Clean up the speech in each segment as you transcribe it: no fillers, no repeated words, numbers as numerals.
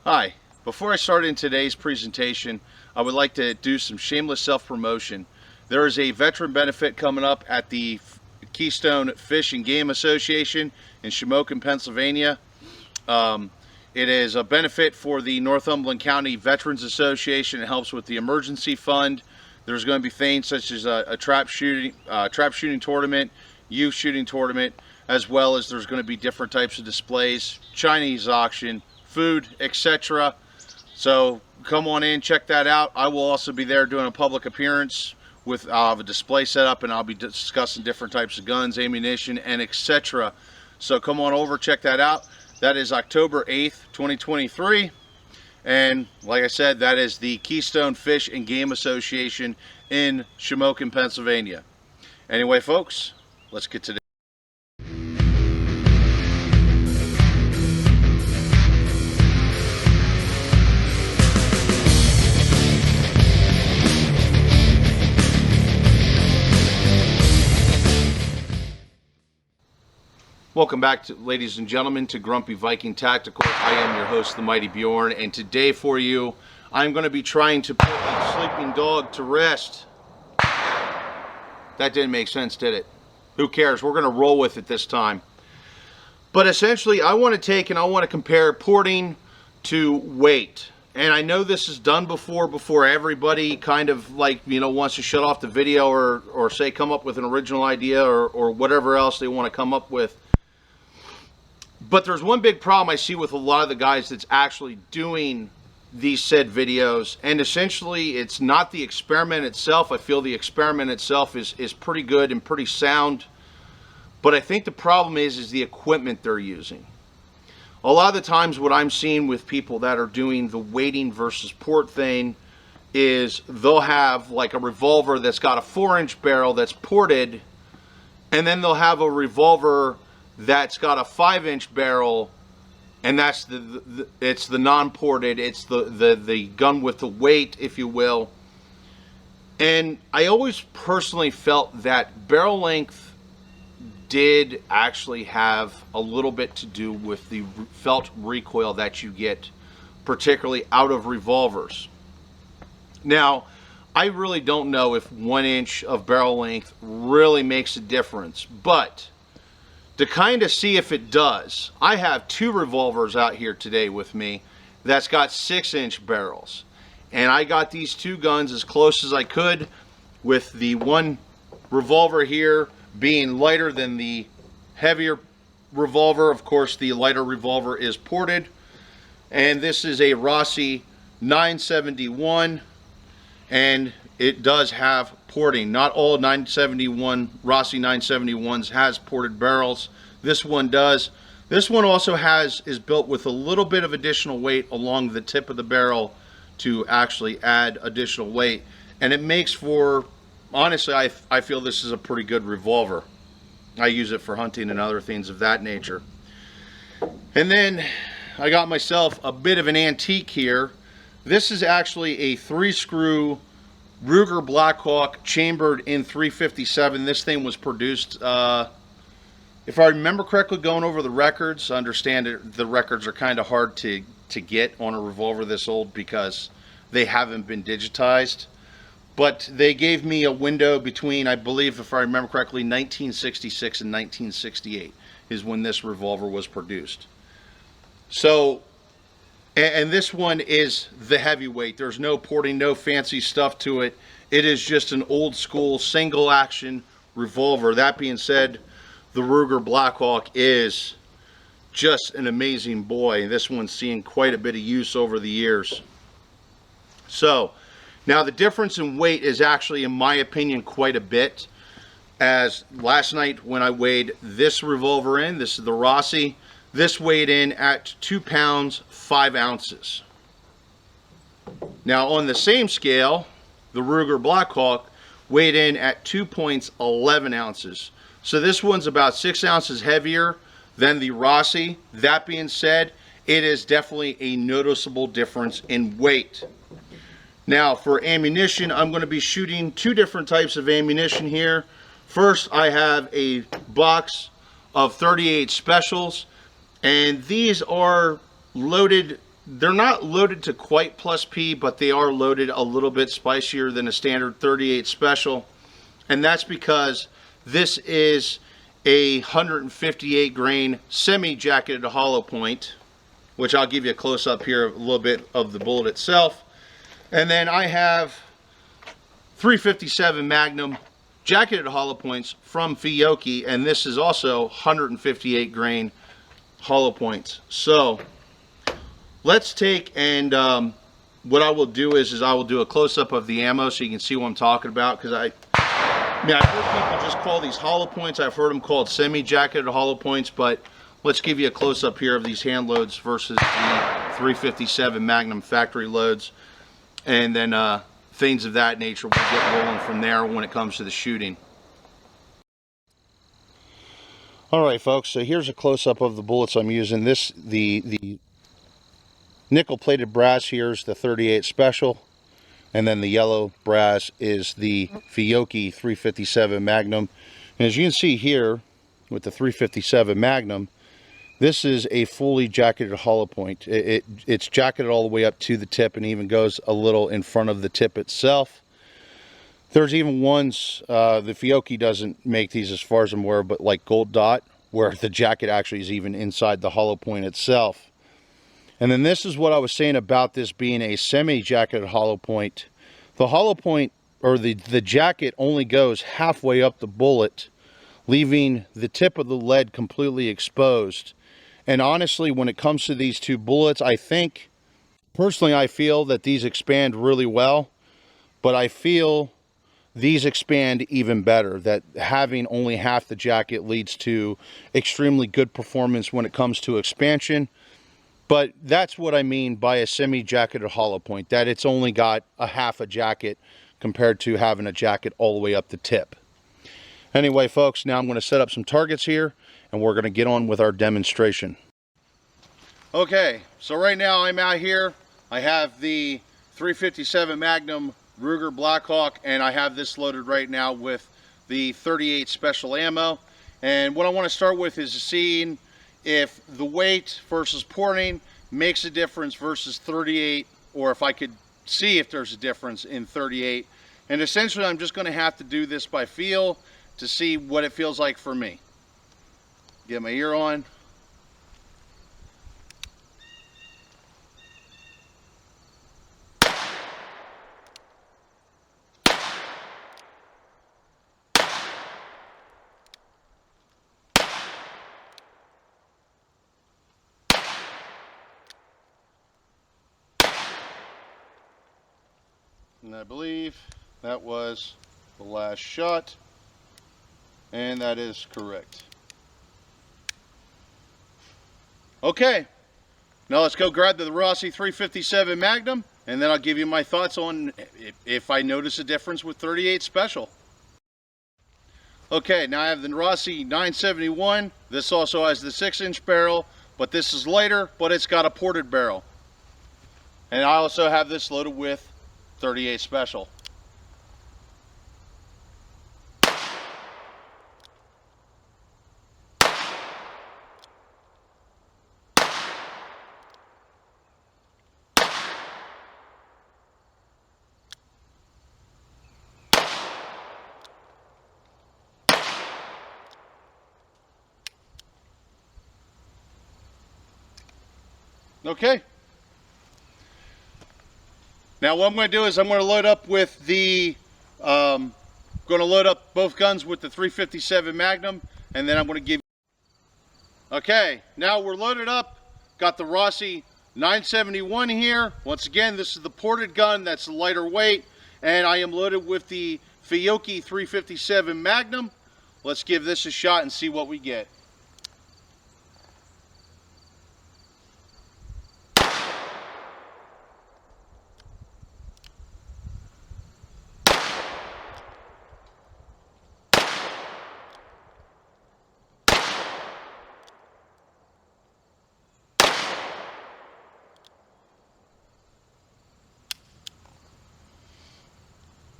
Hi, before I start in today's presentation, I would like to do some shameless self-promotion. There is a veteran benefit coming up at the Keystone Fish and Game Association in Shamokin, Pennsylvania. It is a benefit for the Northumberland County Veterans Association. It helps with the emergency fund. There's going to be things such as a trap shooting tournament, youth shooting tournament, as well as there's going to be different types of displays, Chinese auction, food, etc. So come on in, check that out. I will also be there doing a public appearance with a display set up, and I'll be discussing different types of guns, ammunition, and etc. So come on over, check that out. That is October 8th, 2023. And like I said, that is the Keystone Fish and Game Association in Shamokin, Pennsylvania. Anyway, folks, let's get to the Welcome back, ladies and gentlemen, to Grumpy Viking Tactical. I am your host, the Mighty Bjorn, and today for you, I'm going to be trying to put a sleeping dog to rest. That didn't make sense, did it? Who cares? We're going to roll with it this time. But essentially, I want to take and I want to compare porting to weight. And I know this is done before everybody kind of like, you know, wants to shut off the video or say come up with an original idea or whatever else they want to come up with. But there's one big problem I see with a lot of the guys that's actually doing these said videos, and essentially it's not the experiment itself. I feel the experiment itself is pretty good and pretty sound, but I think the problem is the equipment they're using. A lot of the times what I'm seeing with people that are doing the weighting versus port thing is they'll have like a revolver that's got a 4-inch barrel that's ported, and then they'll have a revolver that's got a 5-inch barrel, and that's it's the non-ported, it's the gun with the weight, if you will. And I always personally felt that barrel length did actually have a little bit to do with the felt recoil that you get, particularly out of revolvers. Now, I really don't know if 1 inch of barrel length really makes a difference, but to kind of see if it does, I have 2 revolvers out here today with me that's got 6-inch barrels. And I got these 2 guns as close as I could, with the one revolver here being lighter than the heavier revolver. Of course, the lighter revolver is ported. And this is a Rossi 971, and it does have porting. Not all 971 Rossi 971s has ported barrels. This one does. This one also is built with a little bit of additional weight along the tip of the barrel to actually add additional weight, and it makes for, honestly, I feel this is a pretty good revolver. I use it for hunting and other things of that nature. And then I got myself a bit of an antique here. This is actually a 3-screw Ruger Blackhawk chambered in 357. This thing was produced, if I remember correctly, going over the records. I understand the records are kind of hard to get on a revolver this old because they haven't been digitized. But they gave me a window between, I believe, if I remember correctly, 1966 and 1968 is when this revolver was produced. So, and this one is the heavyweight. There's no porting, no fancy stuff to it. It is just an old school single action revolver. That being said, the Ruger Blackhawk is just an amazing boy. This one's seen quite a bit of use over the years. So, now the difference in weight is actually, in my opinion, quite a bit. As last night when I weighed this revolver in, this is the Rossi, this weighed in at 2 pounds 5 ounces. Now on the same scale, the Ruger Blackhawk weighed in at 2.11 ounces. So this one's about 6 ounces heavier than the Rossi. That being said, it is definitely a noticeable difference in weight. Now for ammunition, I'm going to be shooting 2 different types of ammunition here. First, I have a box of 38 specials, and these are loaded they're not loaded to quite plus P, but they are loaded a little bit spicier than a standard 38 special. And that's because this is a 158 grain semi-jacketed hollow point, which I'll give you a close up here, a little bit of the bullet itself. And then I have 357 Magnum jacketed hollow points from Fiocchi, and this is also 158 grain hollow points. So let's take and what I will do is I will do a close-up of the ammo so you can see what I'm talking about, because I've heard people just call these hollow points. I've heard them called semi-jacketed hollow points, but let's give you a close-up here of these hand loads versus the 357 Magnum factory loads, and then things of that nature. We'll get rolling from there when it comes to the shooting. Alright folks, so here's a close-up of the bullets I'm using. The nickel-plated brass here is the 38 special, and then the yellow brass is the Fiocchi 357 Magnum. And as you can see here with the 357 Magnum, this is a fully jacketed hollow point. It's jacketed all the way up to the tip and even goes a little in front of the tip itself. There's even ones, the Fiocchi doesn't make these as far as I'm aware, but like Gold Dot, where the jacket actually is even inside the hollow point itself. And then this is what I was saying about this being a semi-jacketed hollow point. The hollow point, or the jacket, only goes halfway up the bullet, leaving the tip of the lead completely exposed. And honestly, when it comes to these two bullets, I think, personally I feel that these expand really well, but I feel these expand even better, that having only half the jacket leads to extremely good performance when it comes to expansion. But that's what I mean by a semi-jacketed hollow point, that it's only got a half a jacket compared to having a jacket all the way up the tip. Anyway folks, now I'm going to set up some targets here and we're going to get on with our demonstration. Okay, so right now I'm out here. I have the 357 Magnum Ruger Blackhawk, and I have this loaded right now with the 38 special ammo. And what I want to start with is seeing if the weight versus porting makes a difference versus 38, or if I could see if there's a difference in 38. And essentially I'm just going to have to do this by feel to see what it feels like for me. Get my ear on. And I believe that was the last shot, and that is correct. Okay, now let's go grab the Rossi 357 Magnum, and then I'll give you my thoughts on if I notice a difference with 38 special. Okay, now I have the Rossi 971. This also has the 6-inch barrel, but this is lighter, but it's got a ported barrel. And I also have this loaded with 38 special. Okay. Now what I'm going to do is I'm going to load up with the, going to load up both guns with the 357 Magnum, and then I'm going to give. Okay, now we're loaded up. Got the Rossi 971 here. Once again, this is the ported gun. That's lighter weight, and I am loaded with the Fiocchi 357 Magnum. Let's give this a shot and see what we get.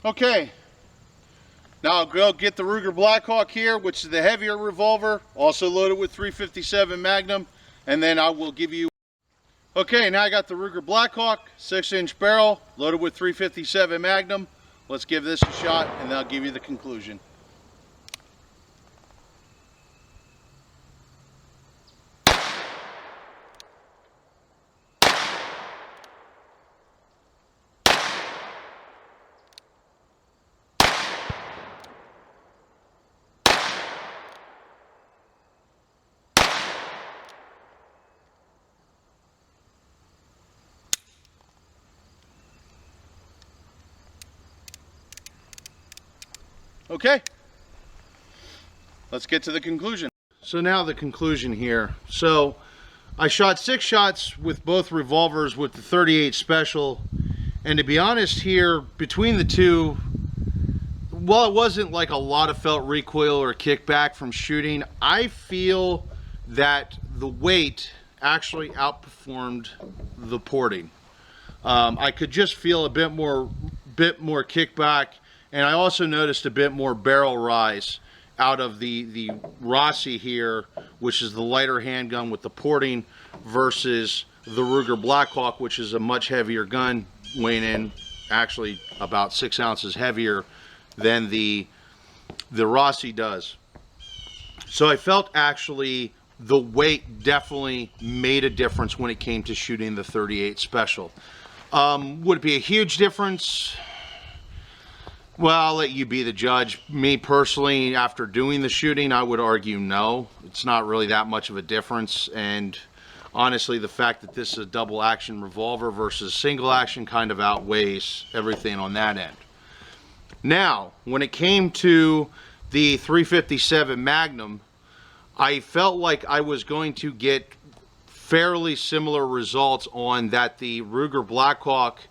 Okay, now I'll go get the Ruger Blackhawk here, which is the heavier revolver, also loaded with 357 Magnum, and then I will give you. Okay, now I got the Ruger Blackhawk 6-inch barrel loaded with 357 Magnum. Let's give this a shot and then I'll give you the conclusion. Okay, let's get to the conclusion. So now the conclusion here. So I shot 6 shots with both revolvers with the 38 special, and to be honest here, between the two, while it wasn't like a lot of felt recoil or kickback from shooting, I feel that the weight actually outperformed the porting. I could just feel a bit more kickback. And I also noticed a bit more barrel rise out of the Rossi here, which is the lighter handgun with the porting, versus the Ruger Blackhawk, which is a much heavier gun, weighing in actually about 6 ounces heavier than the Rossi does. So I felt actually the weight definitely made a difference when it came to shooting the 38 special. Would it be a huge difference? Well, I'll let you be the judge. Me personally, after doing the shooting, I would argue no. It's not really that much of a difference. And honestly, the fact that this is a double action revolver versus single action kind of outweighs everything on that end. Now, when it came to the 357 Magnum, I felt like I was going to get fairly similar results on that. The Ruger Blackhawk,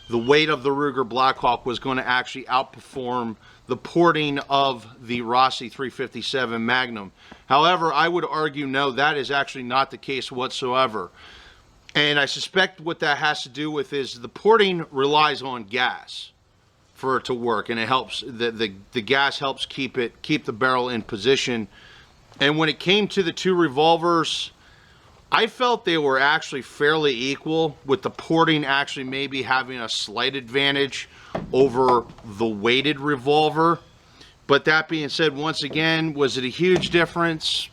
the weight of the Ruger Blackhawk was going to actually outperform the porting of the Rossi 357 Magnum. However, I would argue no, that is actually not the case whatsoever. And I suspect what that has to do with is the porting relies on gas for it to work, and it helps, the gas helps keep the barrel in position. And when it came to the two revolvers, I felt they were actually fairly equal, with the porting actually maybe having a slight advantage over the weighted revolver. But that being said, once again, was it a huge difference?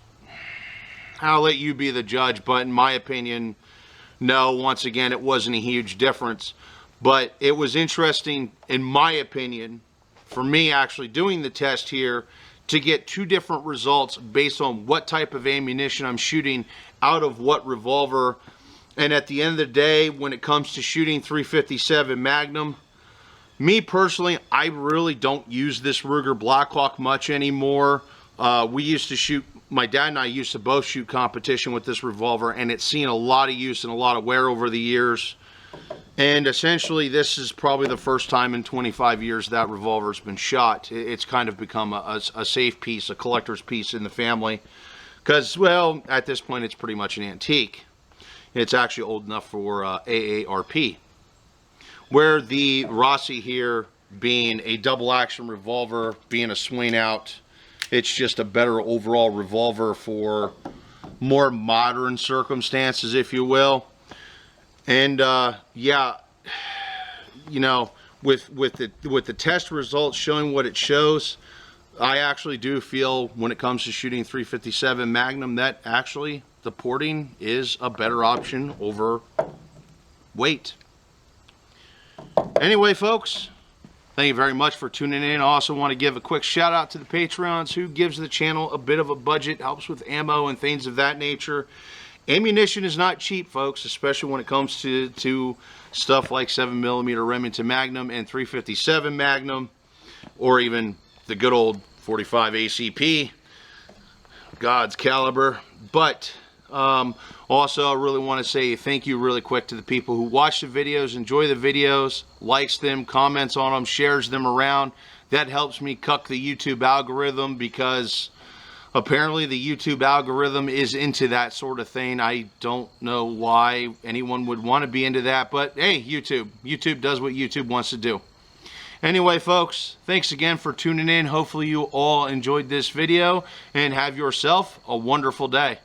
I'll let you be the judge, but in my opinion, no, once again, it wasn't a huge difference. But it was interesting, in my opinion, for me actually doing the test here, to get two different results based on what type of ammunition I'm shooting out of what revolver. And at the end of the day, when it comes to shooting 357 Magnum, me personally, I really don't use this Ruger Blackhawk much anymore. We used to shoot, my dad and I used to both shoot competition with this revolver, and it's seen a lot of use and a lot of wear over the years. And essentially, this is probably the first time in 25 years that revolver's been shot. It's kind of become a safe piece, a collector's piece in the family. Because, well, at this point, it's pretty much an antique. It's actually old enough for AARP. Where the Rossi here, being a double action revolver, being a swing out, it's just a better overall revolver for more modern circumstances, if you will. And yeah, you know, with the test results showing what it shows, I actually do feel when it comes to shooting 357 Magnum that actually the porting is a better option over weight. Anyway, folks, thank you very much for tuning in. I also want to give a quick shout out to the Patreons who gives the channel a bit of a budget, helps with ammo and things of that nature. Ammunition is not cheap, folks, especially when it comes to stuff like 7mm Remington Magnum and 357 Magnum, or even the good old 45 ACP, God's caliber. But also, I really want to say thank you really quick to the people who watch the videos, enjoy the videos, likes them, comments on them, shares them around. That helps me cuck the YouTube algorithm, because apparently the YouTube algorithm is into that sort of thing. I don't know why anyone would want to be into that, but hey, YouTube does what YouTube wants to do. Anyway, folks, thanks again for tuning in. Hopefully you all enjoyed this video, and have yourself a wonderful day.